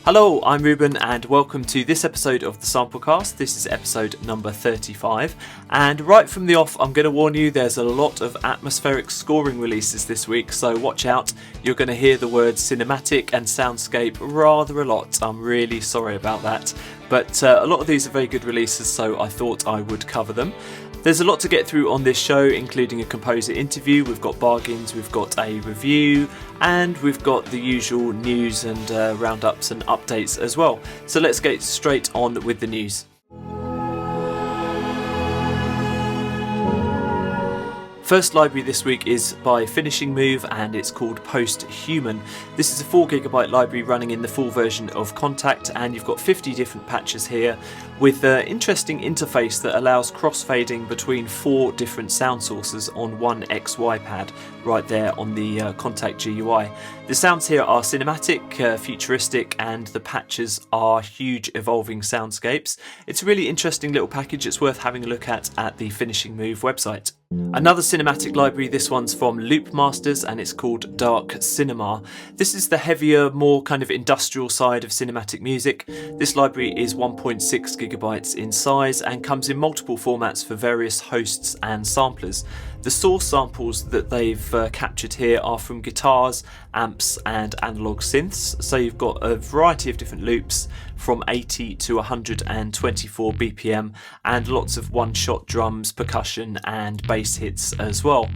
Hello, I'm Ruben and welcome to this episode of the Samplecast. This is episode number 35, and right from the off I'm going to warn you there's a lot of atmospheric scoring releases this week, so watch out. You're going to hear the words cinematic and soundscape rather a lot. I'm really sorry about that, but a lot of these are very good releases, so I thought I would cover them. There's a lot to get through on this show, including a composer interview, we've got bargains, we've got a review, and we've got the usual news and roundups and updates as well. So let's get straight on with the news. First library this week is by Finishing Move and it's called Posthuman. This is a 4GB library running in the full version of Kontakt, and you've got 50 different patches here with an interesting interface that allows crossfading between 4 different sound sources on one XY pad right there on the Kontakt GUI. The sounds here are cinematic, futuristic, and the patches are huge evolving soundscapes. It's a really interesting little package. It's worth having a look at the Finishing Move website. Another cinematic library, this one's from Loopmasters and it's called Dark Cinema. This is the heavier, more kind of industrial side of cinematic music. This library is 1.6GB in size and comes in multiple formats for various hosts and samplers. The source samples that they've captured here are from guitars, amps and analog synths, so you've got a variety of different loops from 80 to 124 BPM and lots of one-shot drums, percussion and bass hits as well.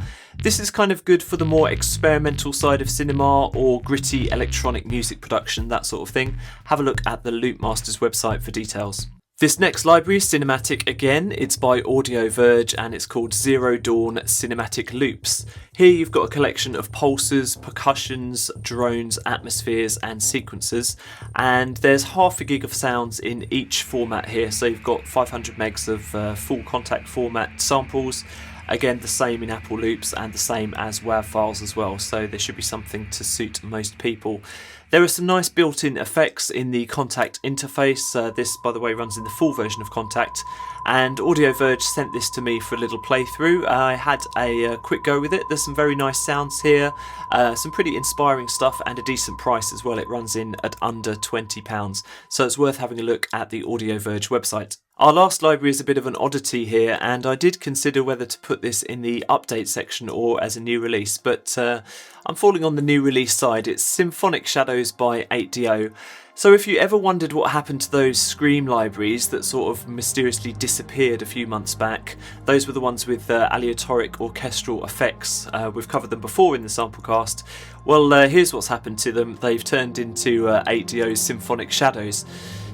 This is kind of good for the more experimental side of cinema or gritty electronic music production, that sort of thing. Have a look at the Loopmasters website for details. This next library is cinematic again. It's by Verge and it's called Zero Dawn Cinematic Loops. Here you've got a collection of pulses, percussions, drones, atmospheres and sequences, and there's half a gig of sounds in each format here, so you've got 500 megs of full Kontakt format samples. Again, the same in Apple Loops and the same as WAV files as well, so there should be something to suit most people. There are some nice built-in effects in the Kontakt interface. This, by the way, runs in the full version of Kontakt, and Verge sent this to me for a little playthrough. I had a quick go with it. There's some very nice sounds here, some pretty inspiring stuff, and a decent price as well. It runs in at under £20, so it's worth having a look at the Verge website. Our last library is a bit of an oddity here, and I did consider whether to put this in the update section or as a new release, but I'm falling on the new release side. It's Symphonic Shadows by 8DO. So if you ever wondered what happened to those Scream libraries that sort of mysteriously disappeared a few months back, those were the ones with aleatoric orchestral effects. We've covered them before in the Samplecast. Well, here's what's happened to them. They've turned into 8DO's Symphonic Shadows.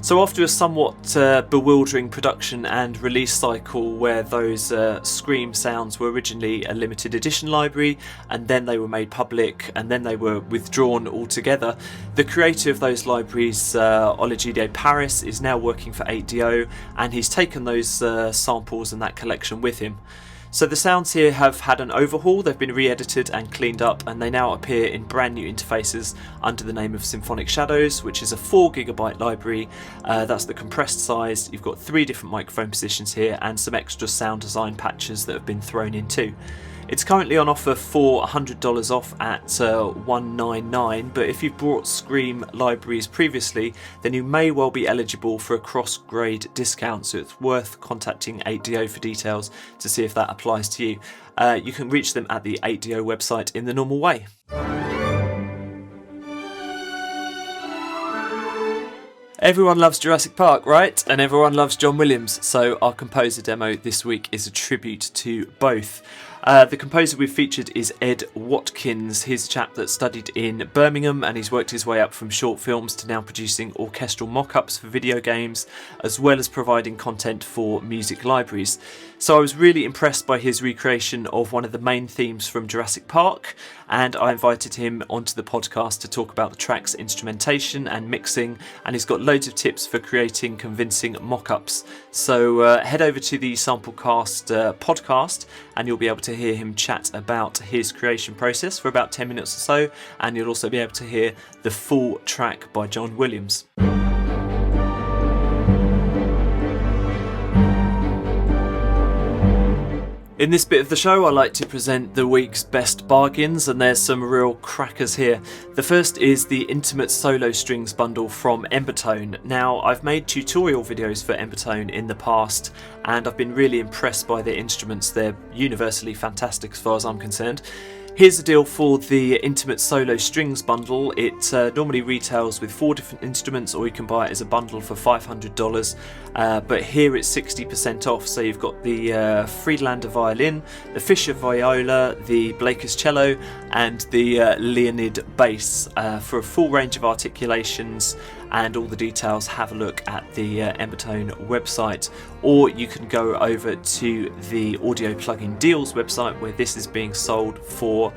So after a somewhat bewildering production and release cycle where those Scream sounds were originally a limited edition library and then they were made public and then they were withdrawn altogether, the creator of those libraries, Olajide Paris, is now working for 8DO and he's taken those samples and that collection with him. So the sounds here have had an overhaul, they've been re-edited and cleaned up, and they now appear in brand new interfaces under the name of Symphonic Shadows, which is a 4GB library. That's the compressed size. You've got 3 different microphone positions here and some extra sound design patches that have been thrown in too. It's currently on offer for $100 off at $199, but if you've bought Scream libraries previously, then you may well be eligible for a cross-grade discount, so it's worth contacting 8DO for details to see if that applies to you. You can reach them at the 8DO website in the normal way. Everyone loves Jurassic Park, right? And everyone loves John Williams, so our composer demo this week is a tribute to both. The composer we've featured is Ed Watkins. He's a chap that studied in Birmingham and he's worked his way up from short films to now producing orchestral mock-ups for video games, as well as providing content for music libraries. So I was really impressed by his recreation of one of the main themes from Jurassic Park, and I invited him onto the podcast to talk about the track's instrumentation and mixing, and he's got loads of tips for creating convincing mock-ups. So head over to the Samplecast podcast and you'll be able to hear him chat about his creation process for about 10 minutes or so, and you'll also be able to hear the full track by John Williams. In this bit of the show, I like to present the week's best bargains, and there's some real crackers here. The first is the Intimate Solo Strings bundle from Embertone. Now, I've made tutorial videos for Embertone in the past, and I've been really impressed by their instruments. They're universally fantastic as far as I'm concerned. Here's the deal for the Intimate Solo Strings bundle. It normally retails with 4 different instruments, or you can buy it as a bundle for $500. But here it's 60% off. So you've got the Friedlander violin, the Fischer viola, the Blakers cello, and the Leonid bass. For a full range of articulations and all the details, have a look at the Embertone website, or you can go over to the Audio Plugin Deals website, where this is being sold for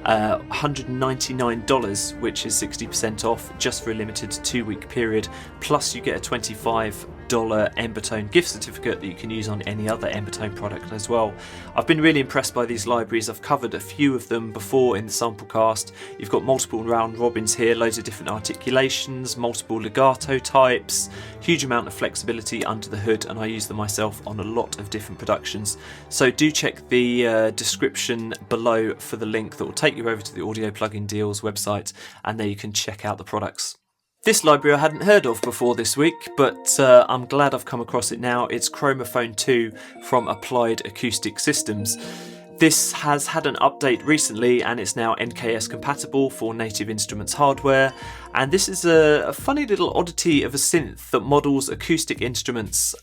$199, which is 60% off just for a limited 2-week period. Plus you get a $25 Embertone gift certificate that you can use on any other Embertone product as well. I've been really impressed by these libraries. I've covered a few of them before in the Samplecast. You've got multiple round robins here, loads of different articulations, multiple legato types, huge amount of flexibility under the hood, and I use them myself on a lot of different productions. So do check the description below for the link that will take you over to the Audio Plugin Deals website, and there you can check out the products. This library I hadn't heard of before this week, but I'm glad I've come across it now. It's Chromaphone 2 from Applied Acoustic Systems. This has had an update recently, and it's now NKS compatible for Native Instruments hardware. And this is a funny little oddity of a synth that models acoustic instruments.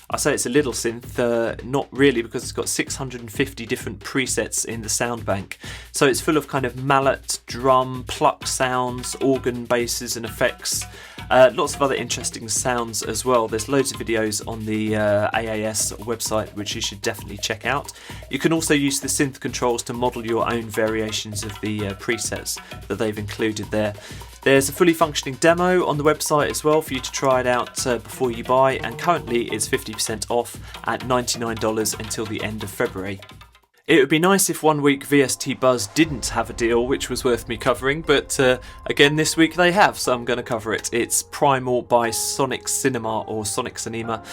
I say it's a little synth, not really, because it's got 650 different presets in the sound bank. So it's full of kind of mallet, drum, pluck sounds, organ basses and effects. Lots of other interesting sounds as well. There's loads of videos on the AAS website which you should definitely check out. You can also use the synth controls to model your own variations of the presets that they've included there. There's a fully functioning demo on the website as well for you to try it out before you buy, and currently it's 50% off at $99 until the end of February. It would be nice if one week VST Buzz didn't have a deal which was worth me covering, but again this week they have, so I'm going to cover it. It's Primal by Sonixinema, or Sonixinema,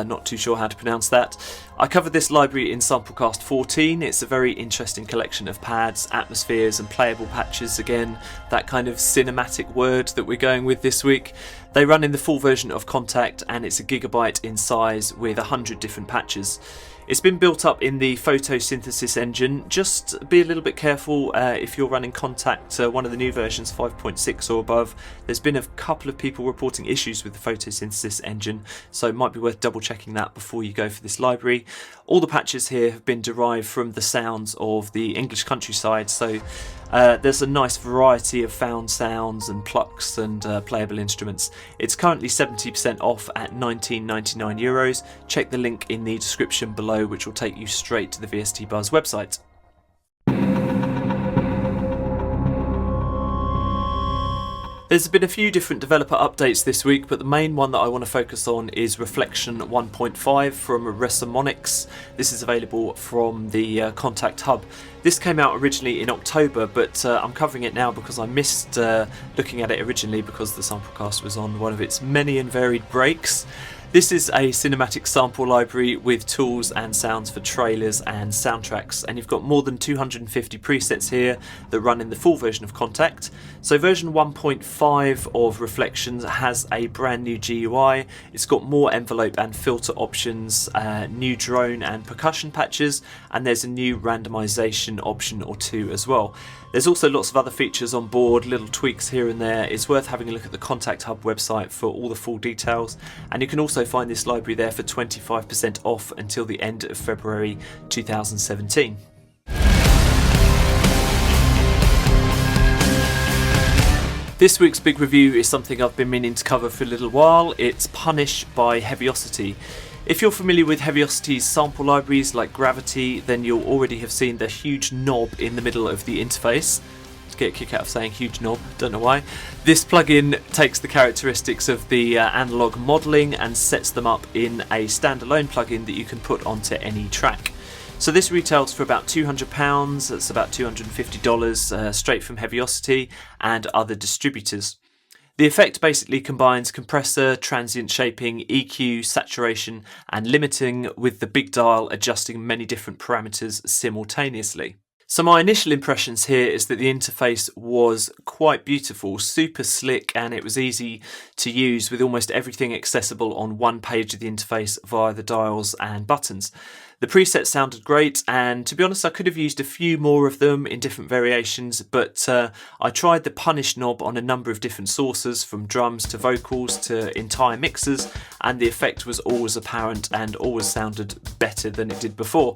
not too sure how to pronounce that. I covered this library in Samplecast 14. It's a very interesting collection of pads, atmospheres and playable patches. Again, that kind of cinematic word that we're going with this week. They run in the full version of Kontakt, and it's a gigabyte in size with 100 different patches. It's been built up in the photosynthesis engine. Just be a little bit careful if you're running Kontakt, one of the new versions, 5.6 or above. There's been a couple of people reporting issues with the photosynthesis engine, so it might be worth double checking that before you go for this library. All the patches here have been derived from the sounds of the English countryside, so there's a nice variety of found sounds and plucks and playable instruments. It's currently 70% off at €19.99. Check the link in the description below, which will take you straight to the VST Buzz website. There's been a few different developer updates this week, but the main one that I want to focus on is Reflection 1.5 from Resomonics. This is available from the Kontakt hub. This came out originally in October, but I'm covering it now because I missed looking at it originally because the Samplecast was on one of its many and varied breaks. This is a cinematic sample library with tools and sounds for trailers and soundtracks, and you've got more than 250 presets here that run in the full version of Kontakt. So version 1.5 of Reflections has a brand new GUI. It's got more envelope and filter options, new drone and percussion patches, and there's a new randomization option or two as well. There's also lots of other features on board, little tweaks here and there. It's worth having a look at the Kontakt Hub website for all the full details, and you can also find this library there for 25% off until the end of February 2017. This week's big review is something I've been meaning to cover for a little while. It's Punish by Heavyocity. If you're familiar with Heavyocity's sample libraries like Gravity, then you'll already have seen the huge knob in the middle of the interface. To get a kick out of saying huge knob, don't know why. This plugin takes the characteristics of the analog modelling and sets them up in a standalone plugin that you can put onto any track. So this retails for about £200, that's about $250 straight from Heavyocity and other distributors. The effect basically combines compressor, transient shaping, EQ, saturation and limiting, with the big dial adjusting many different parameters simultaneously. So my initial impressions here is that the interface was quite beautiful, super slick, and it was easy to use with almost everything accessible on one page of the interface via the dials and buttons. The presets sounded great, and to be honest I could have used a few more of them in different variations, but I tried the Punish knob on a number of different sources, from drums to vocals to entire mixers, and the effect was always apparent and always sounded better than it did before.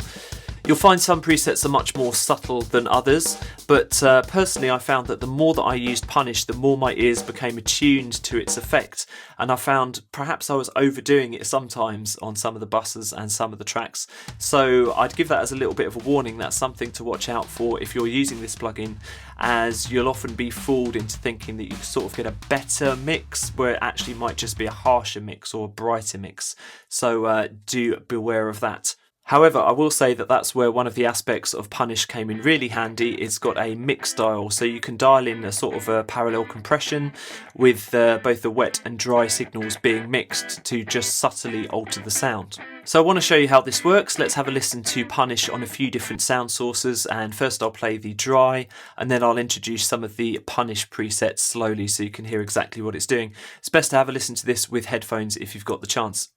You'll find some presets are much more subtle than others, but personally I found that the more that I used Punish, the more my ears became attuned to its effect, and I found perhaps I was overdoing it sometimes on some of the buses and some of the tracks. So I'd give that as a little bit of a warning. That's something to watch out for if you're using this plugin, as you'll often be fooled into thinking that you sort of get a better mix where it actually might just be a harsher mix or a brighter mix. So do beware of that. However, I will say that that's where one of the aspects of Punish came in really handy. It's got a mix dial, so you can dial in a sort of a parallel compression with both the wet and dry signals being mixed to just subtly alter the sound. So I want to show you how this works. Let's have a listen to Punish on a few different sound sources, and first I'll play the dry and then I'll introduce some of the Punish presets slowly so you can hear exactly what it's doing. It's best to have a listen to this with headphones if you've got the chance.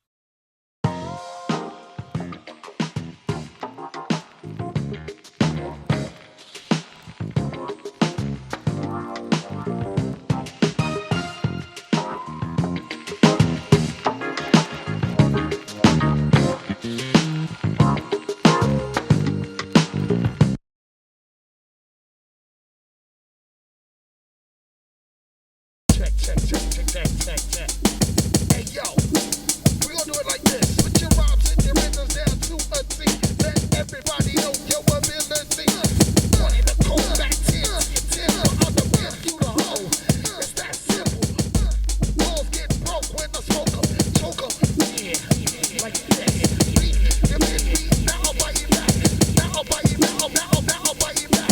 Check. Hey yo, we gonna do it like this. Put your rhymes and your rhythms down to a T. Let everybody know your ability. One in the Kontakt 10 for other give you the hoe. It's that simple. Balls get broke when I smoke 'em. Choke 'em. Yeah, like that. Give me, now I'll bite you back. Now I'll bite you back. Now I'll bite you back.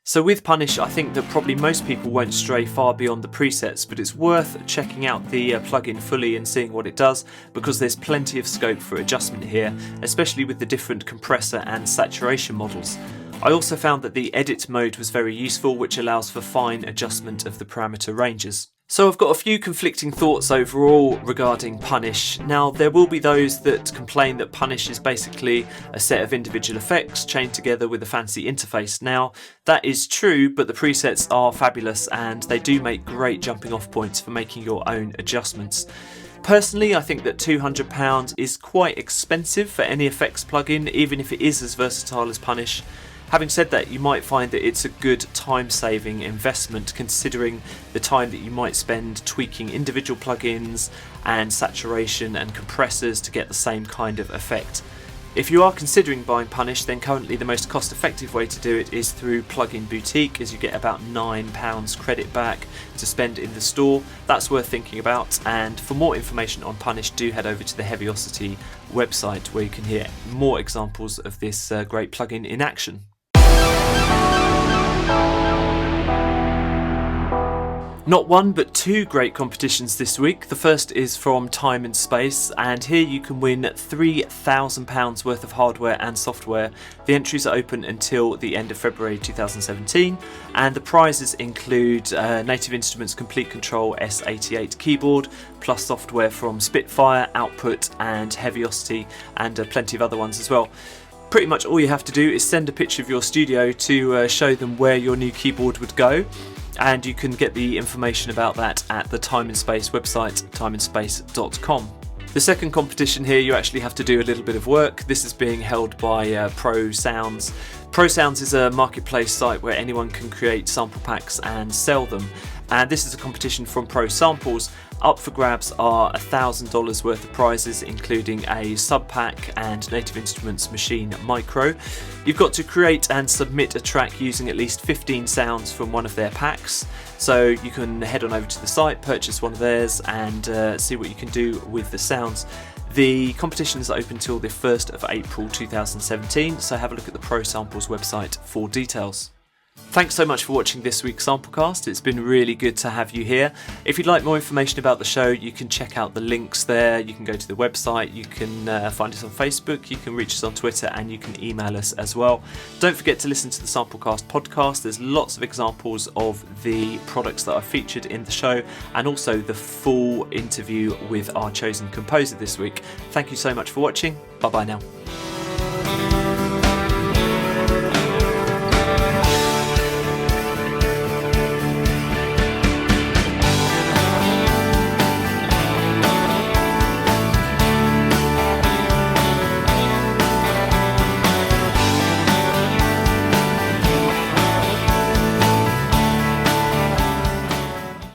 So with Punish, I think that probably most people won't stray far beyond the presets, but it's worth checking out the plugin fully and seeing what it does, because there's plenty of scope for adjustment here, especially with the different compressor and saturation models. I also found that the edit mode was very useful, which allows for fine adjustment of the parameter ranges. So I've got a few conflicting thoughts overall regarding Punish. Now, there will be those that complain that Punish is basically a set of individual effects chained together with a fancy interface. Now, that is true, but the presets are fabulous and they do make great jumping off points for making your own adjustments. Personally, I think that £200 is quite expensive for any effects plugin, even if it is as versatile as Punish. Having said that, you might find that it's a good time-saving investment, considering the time that you might spend tweaking individual plugins and saturation and compressors to get the same kind of effect. If you are considering buying Punish, then currently the most cost-effective way to do it is through Plugin Boutique, as you get about £9 credit back to spend in the store. That's worth thinking about, and for more information on Punish, do head over to the Heavyocity website, where you can hear more examples of this great plugin in action. Not one but two great competitions this week. The first is from Time and Space, and here you can win £3,000 worth of hardware and software. The entries are open until the end of February 2017, and the prizes include Native Instruments Complete Control S88 keyboard, plus software from Spitfire, Output and Heavyocity, and plenty of other ones as well. Pretty much all you have to do is send a picture of your studio to show them where your new keyboard would go, and you can get the information about that at the Time and Space website, timeandspace.com. The second competition here, you actually have to do a little bit of work. This is being held by Pro Sounds. Pro Sounds is a marketplace site where anyone can create sample packs and sell them. And this is a competition from Pro Samples. Up for grabs are $1,000 worth of prizes, including a sub pack and Native Instruments Machine Micro. You've got to create and submit a track using at least 15 sounds from one of their packs. So you can head on over to the site, purchase one of theirs, and see what you can do with the sounds. The competition is open till the 1st of April 2017, so have a look at the Pro Samples website for details. Thanks so much for watching this week's Samplecast. It's been really good to have you here. If you'd like more information about the show, you can check out the links there. You can go to the website, you can find us on Facebook, you can reach us on Twitter, and you can email us as well. Don't forget to listen to the Samplecast podcast. There's lots of examples of the products that are featured in the show, and also the full interview with our chosen composer this week. Thank you so much for watching. Bye bye now.